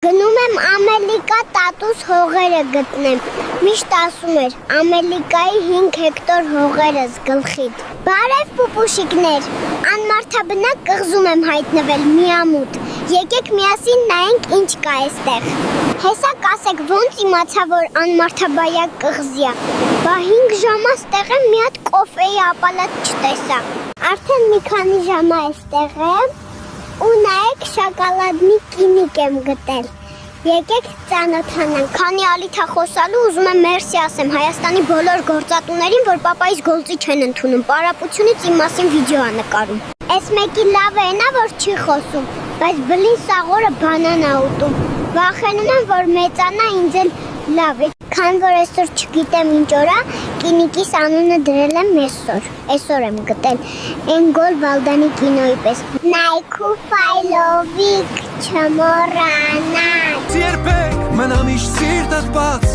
Գնում եմ Ամելիկա տատուս հողերը գտնեմ, միշտ ասում էր, Ամելիկայի 5 հեկտոր հողերս գլխիդ։ Բարև պուպուշիկներ, անմարդաբնակ կղզում եմ հայտնվել միամուտ, եկեք միասին նայենք ինչ կա այստեղ։ Հեսա կասեք ոնց իմացա, որ անմարդաբայակ կղզի է, բա 5 ժամ այստեղ եմ մի հատ կոֆեի ապալատ չտեսա։ Արդեն մի քանի ժամ այստեղ եմ, ու նայեք շոկոլադնի կինիկ եմ գտել։ Եկեք ծանոթանանք, քանի ալիթա խոսալու ուզում եմ մերսի ասեմ Հայաստանի բոլոր գործատուներին, որ պապայիս գործի չեն ընդունում, պարապությունից իմ մասին վիդեո ա նկարում։ Էս մեկի լավ էնա, որ չի խոսում, բայց բլին սաղորը բանան ա ուտում։ Վախենում եմ, որ մեծանա ինձ էլ լավ է, քան որ այսօր չգիտեմ ինչ օր ա, կինիկիս անունը դրել եմ այսօր եմ գտել, Էնգոլ Վալդանի կինոյի պես։ Նայքու ֆայլովիկ չմոռանաք։ Երբեք մնա միշտ սիրտդ բաց,